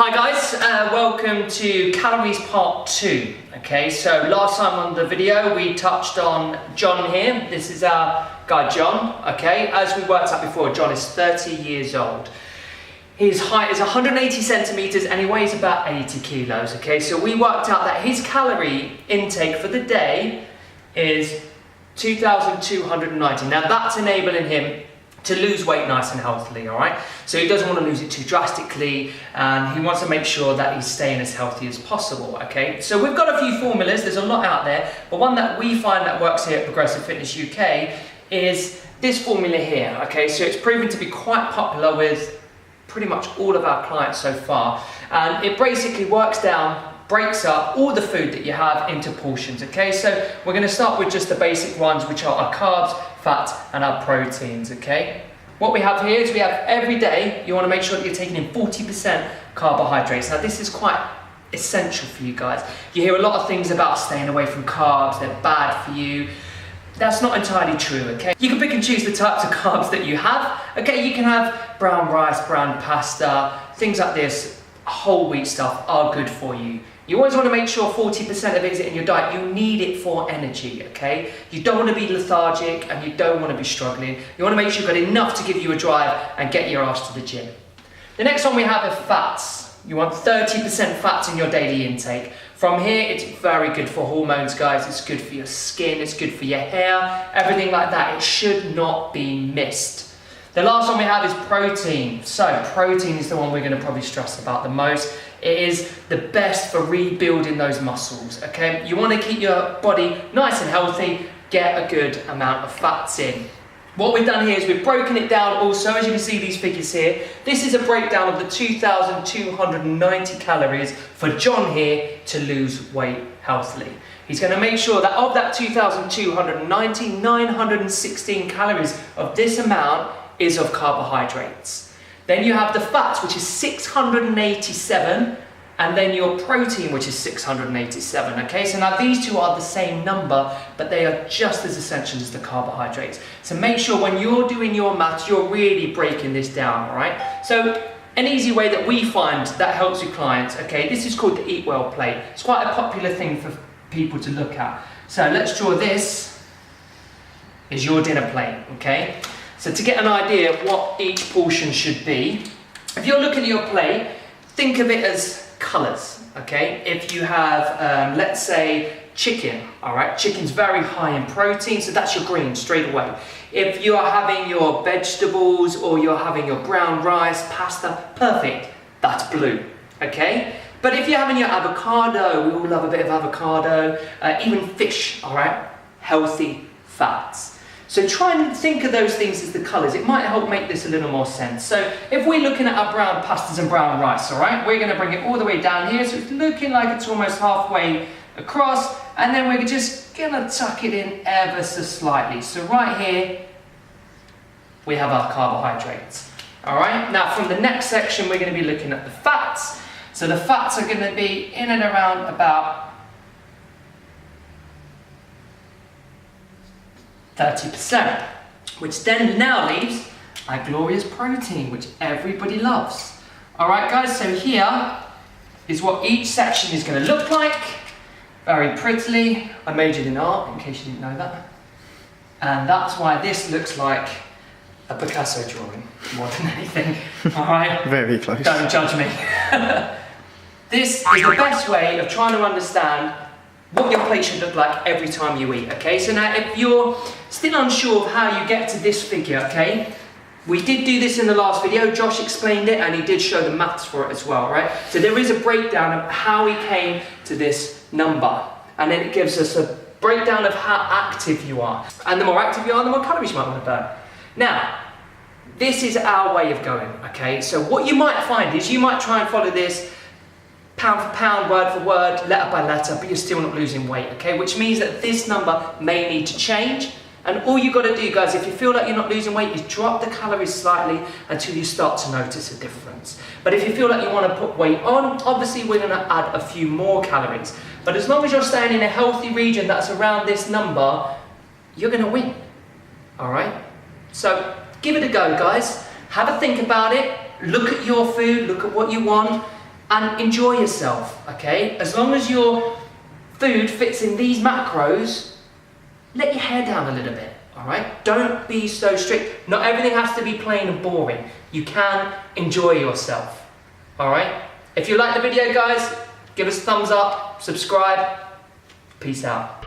Hi guys, welcome to Calories Part 2. Okay, so last time on the video we touched on John here. This is our guy John. Okay, as we worked out before, John is 30 years old. His height is 180 centimeters and he weighs about 80 kilos. Okay, so we worked out that his calorie intake for the day is 2,290. Now that's enabling him to lose weight nice and healthily, all right? So he doesn't want to lose it too drastically, and he wants to make sure that he's staying as healthy as possible, okay? So we've got a few formulas, there's a lot out there, but one that we find that works here at Progressive Fitness UK is this formula here, okay? So it's proven to be quite popular with pretty much all of our clients so far, and it basically breaks up all the food that you have into portions, okay? So we're gonna start with just the basic ones, which are our carbs, fats, and our proteins, okay? What we have here is we have every day, you wanna make sure that you're taking in 40% carbohydrates. Now this is quite essential for you guys. You hear a lot of things about staying away from carbs, they're bad for you. That's not entirely true, okay? You can pick and choose the types of carbs that you have, okay? You can have brown rice, brown pasta, things like this, whole wheat stuff are good for you. You always want to make sure 40% of it is in your diet. You need it for energy, okay? You don't want to be lethargic and you don't want to be struggling. You want to make sure you've got enough to give you a drive and get your ass to the gym. The next one we have is fats. You want 30% fats in your daily intake. From here, it's very good for hormones, guys. It's good for your skin, it's good for your hair, everything like that. It should not be missed. The last one we have is protein. So protein is the one we're going to probably stress about the most. It is the best for rebuilding those muscles, okay? You want to keep your body nice and healthy, get a good amount of fats in. What we've done here is we've broken it down also, as you can see these figures here. This is a breakdown of the 2,290 calories for John here to lose weight healthily. He's going to make sure that of that 2,290, 916 calories of this amount is of carbohydrates. Then you have the fats, which is 687, and then your protein, which is 687, okay? So now these two are the same number, but they are just as essential as the carbohydrates. So make sure when you're doing your maths, you're really breaking this down, all right? So an easy way that we find that helps your clients, okay, this is called the Eat Well plate. It's quite a popular thing for people to look at. So let's draw this as your dinner plate, okay? So to get an idea of what each portion should be, if you're looking at your plate, think of it as colours, okay? If you have, let's say, chicken, all right? Chicken's very high in protein, so that's your green straight away. If you are having your vegetables or you're having your brown rice, pasta, perfect, that's blue, okay? But if you're having your avocado, we all love a bit of avocado, even fish, all right? Healthy fats. So try and think of those things as the colours. It might help make this a little more sense. So if we're looking at our brown pastas and brown rice, all right, we're going to bring it all the way down here. So it's looking like it's almost halfway across. And then we're just going to tuck it in ever so slightly. So right here, we have our carbohydrates. All right, now from the next section, we're going to be looking at the fats. So the fats are going to be in and around about 30%, which then now leaves our glorious protein, which everybody loves. All right, guys, so here is what each section is going to look like. Very prettily. I majored in art, in case you didn't know that. And that's why this looks like a Picasso drawing, more than anything. All right? Very close. Don't judge me. This is the best way of trying to understand what your plate should look like every time you eat, okay? So now if you're still unsure of how you get to this figure, okay? We did do this in the last video, Josh explained it and he did show the maths for it as well, right? So there is a breakdown of how he came to this number. And then it gives us a breakdown of how active you are. And the more active you are, the more calories you might want to burn. Now, this is our way of going, okay? So what you might find is you might try and follow this pound for pound, word for word, letter by letter, but you're still not losing weight, okay? Which means that this number may need to change. And all you've got to do, guys, if you feel like you're not losing weight, is drop the calories slightly until you start to notice a difference. But if you feel like you want to put weight on, obviously we're going to add a few more calories. But as long as you're staying in a healthy region that's around this number, you're going to win, all right? So give it a go, guys. Have a think about it. Look at your food, look at what you want. and enjoy yourself, okay? As long as your food fits in these macros, let your hair down a little bit, all right? Don't be so strict. Not everything has to be plain and boring. You can enjoy yourself, all right? If you like the video, guys, give us a thumbs up, subscribe. Peace out.